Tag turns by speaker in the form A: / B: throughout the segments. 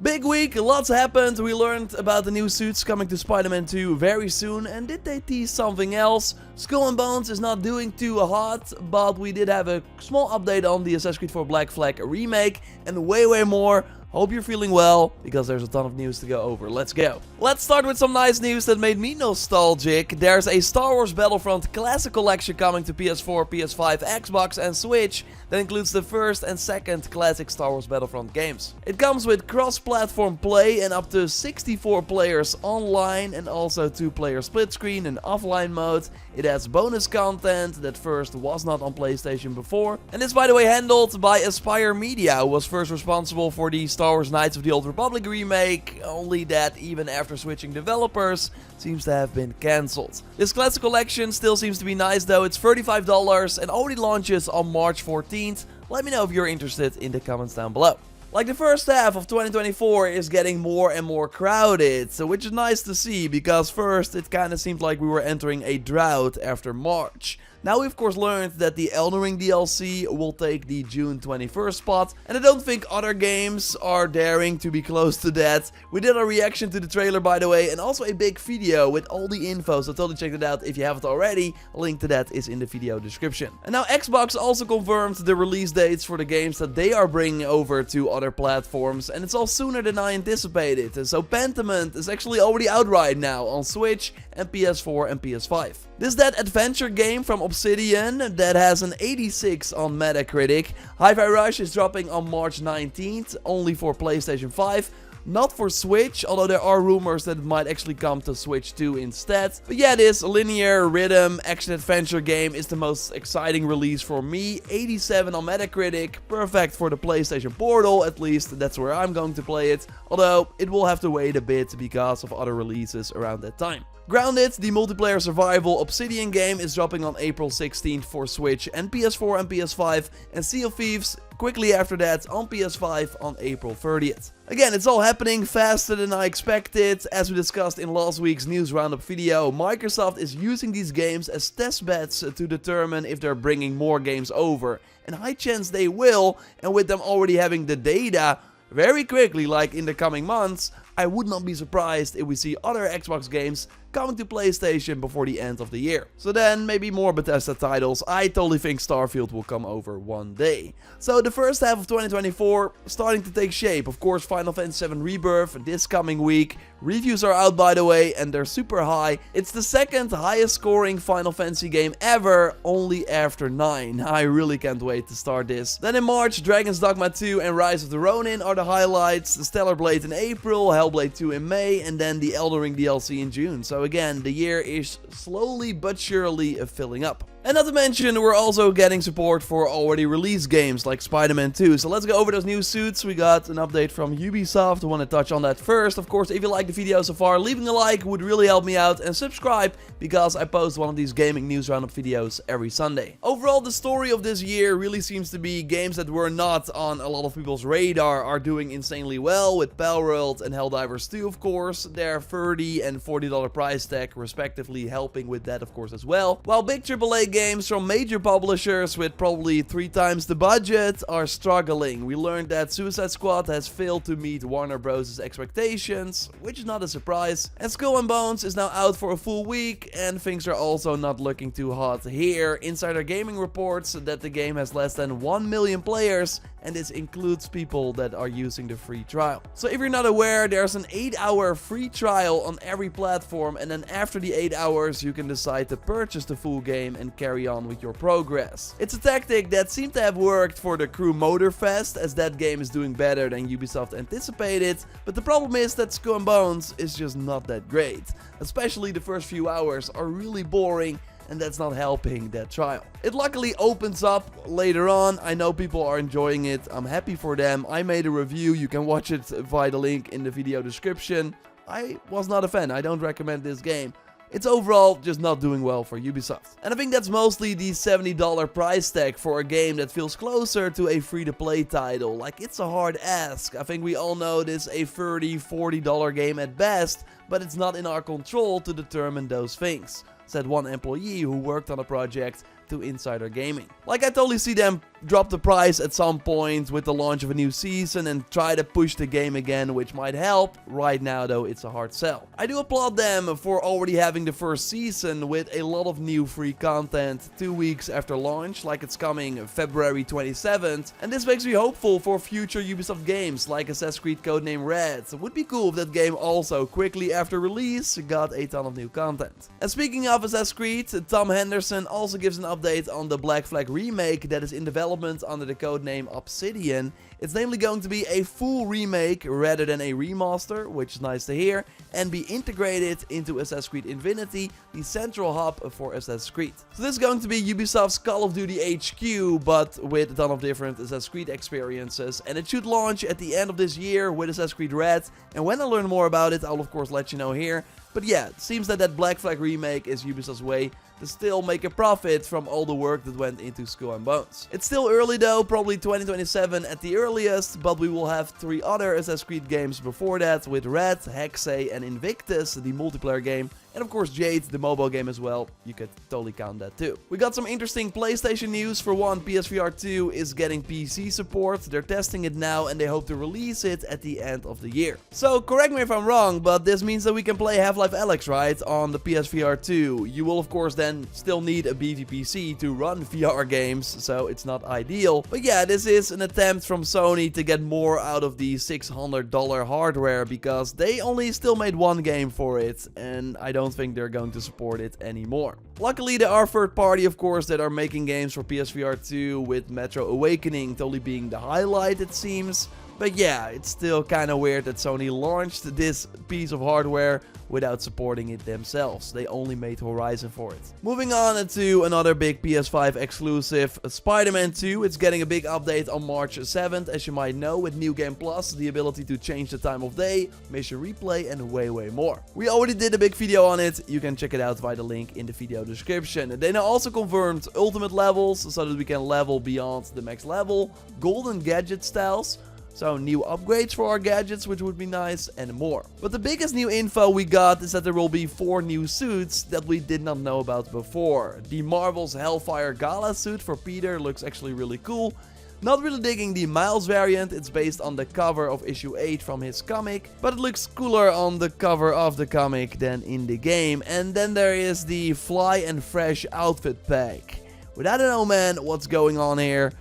A: Big week, lots happened. We learned about the new suits coming to Spider-Man 2 very soon, and did they tease something else? Skull and Bones is not doing too hot, but we did have a small update on the Assassin's Creed 4 Black Flag remake, and way more. Hope you're feeling well, because there's a ton of news to go over. Let's go. Let's start with some nice news that made me nostalgic. There's a Star Wars Battlefront Classic Collection coming to PS4, PS5, Xbox and Switch that includes the first and second classic Star Wars Battlefront games. It comes with cross-platform play and up to 64 players online, and also 2-player split screen and offline mode. It has bonus content that first was not on PlayStation before, and it's by the way handled by Aspyr Media, who was first responsible for the Star Wars Knights of the Old Republic remake, only that even after switching developers, seems to have been cancelled. This classic collection still seems to be nice though. It's $35 and already launches on March 14th. Let me know if you're interested in the comments down below. Like, the first half of 2024 is getting more and more crowded, so which is nice to see, because first it kinda seemed like we were entering a drought after March. Now we of course learned that the Elden Ring DLC will take the June 21st spot, and I don't think other games are daring to be close to that. We did a reaction to the trailer by the way, and also a big video with all the info, so totally check it out if you haven't already. A link to that is in the video description. And now Xbox also confirmed the release dates for the games that they are bringing over to other platforms, and it's all sooner than I anticipated. And so Pentiment is actually already out right now on Switch and PS4 and PS5. This is that adventure game from Obsidian that has an 86 on Metacritic. Hi-Fi Rush is dropping on March 19th, only for PlayStation 5. Not for Switch, although there are rumors that it might actually come to Switch 2 instead. But yeah, this linear rhythm action-adventure game is the most exciting release for me. 87 on Metacritic, perfect for the PlayStation Portal, at least that's where I'm going to play it. Although, it will have to wait a bit because of other releases around that time. Grounded, the multiplayer survival Obsidian game, is dropping on April 16th for Switch and PS4 and PS5, and Sea of Thieves quickly after that on PS5 on April 30th. Again, it's all happening faster than I expected. As we discussed in last week's news roundup video, Microsoft is using these games as test beds to determine if they're bringing more games over, and high chance they will, and with them already having the data very quickly, like in the coming months, I would not be surprised if we see other Xbox games coming to PlayStation before the end of the year. So then, maybe more Bethesda titles. I totally think Starfield will come over one day. So the first half of 2024 starting to take shape. Of course, Final Fantasy VII Rebirth this coming week. Reviews are out by the way, and they're super high. It's the second highest scoring Final Fantasy game ever, only after 9. I really can't wait to start this. Then in March, Dragon's Dogma 2 and Rise of the Ronin are the highlights. The Stellar Blade in April, Hellblade 2 in May, and then the Elden Ring DLC in June. So again, the year is slowly but surely filling up. And not to mention, we're also getting support for already released games like Spider-Man 2. So let's go over those new suits. We got an update from Ubisoft. I want to touch on that first. Of course, if you like the video so far, leaving a like would really help me out. And subscribe, because I post one of these gaming news roundup videos every Sunday. Overall, the story of this year really seems to be games that were not on a lot of people's radar are doing insanely well, with Palworld and Helldivers 2, of course. Their $30 and $40 price tag respectively helping with that, of course, as well. While big AAA games from major publishers with probably 3 times the budget are struggling. We learned that Suicide Squad has failed to meet Warner Bros.' expectations, which is not a surprise. And Skull and Bones is now out for a full week, and things are also not looking too hot here. Insider Gaming reports that the game has less than 1 million players, and this includes people that are using the free trial. So if you're not aware, there's an 8-hour free trial on every platform, and then after the 8 hours you can decide to purchase the full game and carry on with your progress. It's a tactic that seemed to have worked for the Crew Motorfest, as that game is doing better than Ubisoft anticipated, but the problem is that Skull and Bones is just not that great. Especially the first few hours are really boring, and that's not helping that trial. It luckily opens up later on. I know people are enjoying it. I'm happy for them. I made a review. You can watch it via the link in the video description. I was not a fan. I don't recommend this game. It's overall just not doing well for Ubisoft. And I think that's mostly the $70 price tag for a game that feels closer to a free-to-play title. Like, it's a hard ask. I think we all know this is a $30, $40 game at best, but it's not in our control to determine those things, said one employee who worked on a project to Insider Gaming. Like, I totally see them drop the price at some point with the launch of a new season and try to push the game again, which might help. Right now though, it's a hard sell. I do applaud them for already having the first season with a lot of new free content 2 weeks after launch, like it's coming February 27th, and this makes me hopeful for future Ubisoft games like Assassin's Creed Codename Red. It would be cool if that game also quickly after release got a ton of new content. And speaking of Assassin's Creed, Tom Henderson also gives an update on the Black Flag remake that is in development under the codename Obsidian. It's namely going to be a full remake rather than a remaster, which is nice to hear, and be integrated into Assassin's Creed Infinity, the central hub for Assassin's Creed. So this is going to be Ubisoft's Call of Duty HQ, but with a ton of different Assassin's Creed experiences, and it should launch at the end of this year with Assassin's Creed Red, and when I learn more about it, I'll of course let you know here. But yeah, it seems that Black Flag remake is Ubisoft's way to still make a profit from all the work that went into Skull and Bones. It's still early though, probably 2027 at the earliest, but we will have 3 other Assassin's Creed games before that, with Red, Hexe and Invictus, the multiplayer game, and of course Jade, the mobile game as well. You could totally count that too. We got some interesting PlayStation news. For one, PSVR 2 is getting PC support. They're testing it now and they hope to release it at the end of the year. So correct me if I'm wrong, but this means that we can play Half-Life Alyx, right, on the PSVR 2. You will of course then still need a beefy PC to run VR games, so it's not ideal. But yeah, this is an attempt from Sony to get more out of the $600 hardware, because they only still made one game for it, and I don't think they're going to support it anymore. Luckily, there are third party, of course, that are making games for PSVR 2, with Metro Awakening totally being the highlight, it seems. But yeah, it's still kind of weird that Sony launched this piece of hardware without supporting it themselves. They only made Horizon for it. Moving on to another big PS5 exclusive, Spider-Man 2. It's getting a big update on March 7th, as you might know, with New Game Plus, the ability to change the time of day, mission replay, and way more. We already did a big video on it. You can check it out via the link in the video description. They now also confirmed ultimate levels, so that we can level beyond the max level, golden gadget styles, so new upgrades for our gadgets, which would be nice, and more. But the biggest new info we got is that there will be 4 new suits that we did not know about before. The Marvel's Hellfire Gala suit for Peter looks actually really cool. Not really digging the Miles variant. It's based on the cover of issue 8 from his comic, but it looks cooler on the cover of the comic than in the game. And then there is the Fly and Fresh outfit pack. But I don't know, man, what's going on here.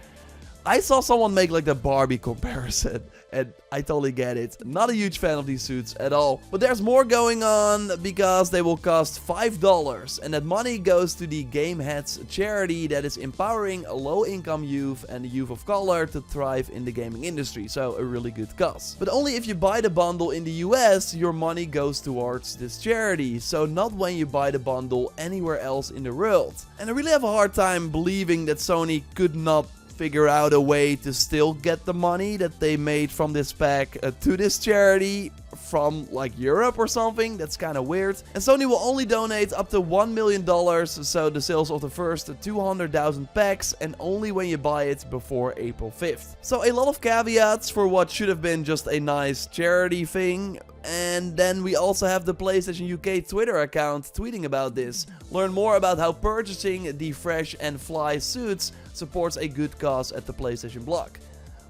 A: I saw someone make like the Barbie comparison, and I totally get it. Not a huge fan of these suits at all. But there's more going on, because they will cost $5, and that money goes to the GameHeads charity that is empowering low-income youth and the youth of color to thrive in the gaming industry. So a really good cause. But only if you buy the bundle in the US, your money goes towards this charity. So not when you buy the bundle anywhere else in the world. And I really have a hard time believing that Sony could not figure out a way to still get the money that they made from this pack to this charity from like Europe or something. That's kind of weird. And Sony will only donate up to $1 million, so the sales of the first 200,000 packs, and only when you buy it before April 5th. So a lot of caveats for what should have been just a nice charity thing. And then we also have the PlayStation UK Twitter account tweeting about this. Learn more about how purchasing the Fresh and Fly suits supports a good cause at the PlayStation blog.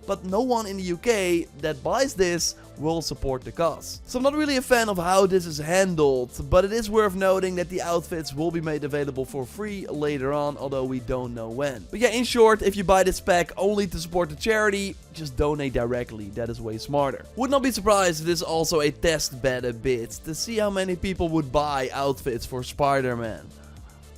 A: But no one in the UK that buys this will support the cause. So I'm not really a fan of how this is handled, but it is worth noting that the outfits will be made available for free later on, although we don't know when. But yeah, in short, if you buy this pack only to support the charity, just donate directly. That is way smarter. Would not be surprised if this is also a test bed a bit, to see how many people would buy outfits for Spider-Man.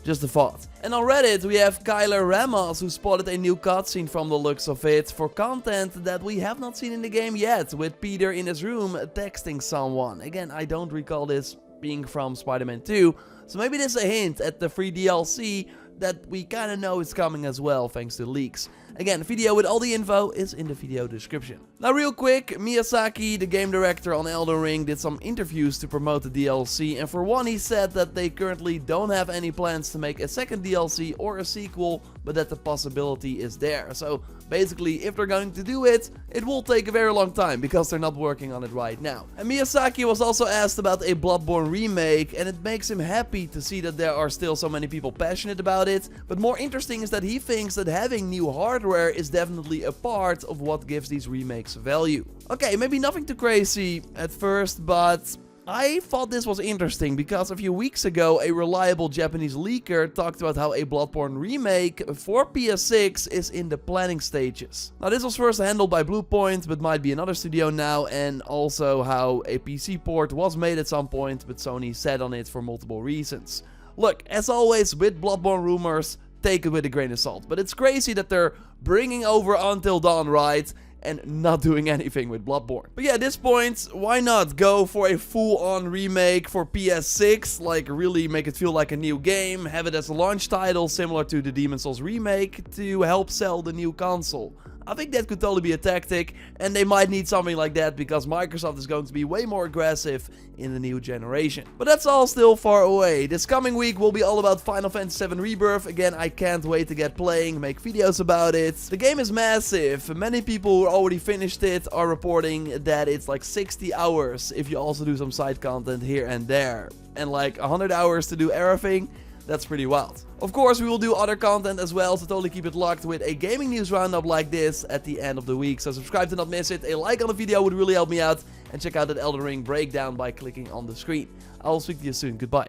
A: Just a thought. And on Reddit we have Kyler Ramos, who spotted a new cutscene from the looks of it for content that we have not seen in the game yet, with Peter in his room texting someone. Again, I don't recall this being from Spider-Man 2, so maybe this is a hint at the free DLC that we kinda know is coming as well, thanks to leaks. Again, the video with all the info is in the video description. Now real quick, Miyazaki, the game director on Elden Ring, did some interviews to promote the DLC, and for one he said that they currently don't have any plans to make a second DLC or a sequel, but that the possibility is there. So basically, if they're going to do it, it will take a very long time because they're not working on it right now. And Miyazaki was also asked about a Bloodborne remake, and it makes him happy to see that there are still so many people passionate about it. But more interesting is that he thinks that having new hardware is definitely a part of what gives these remakes value. Okay, maybe nothing too crazy at first, but I thought this was interesting because a few weeks ago a reliable Japanese leaker talked about how a Bloodborne remake for PS6 is in the planning stages. Now this was first handled by Bluepoint, but might be another studio now, and also how a PC port was made at some point, but Sony sat on it for multiple reasons. Look, as always with Bloodborne rumors, take it with a grain of salt, but it's crazy that they're bringing over Until Dawn, right? And not doing anything with Bloodborne. But yeah, at this point, why not go for a full-on remake for PS6, like really make it feel like a new game, have it as a launch title similar to the Demon's Souls remake to help sell the new console. I think that could totally be a tactic, and they might need something like that because Microsoft is going to be way more aggressive in the new generation. But that's all still far away. This coming week will be all about Final Fantasy VII Rebirth. Again, I can't wait to get playing, make videos about it. The game is massive. Many people who already finished it are reporting that it's like 60 hours if you also do some side content here and there. And like 100 hours to do everything. That's pretty wild. Of course, we will do other content as well, so totally keep it locked with a gaming news roundup like this at the end of the week. So subscribe to not miss it. A like on the video would really help me out. And check out that Elden Ring breakdown by clicking on the screen. I will speak to you soon. Goodbye.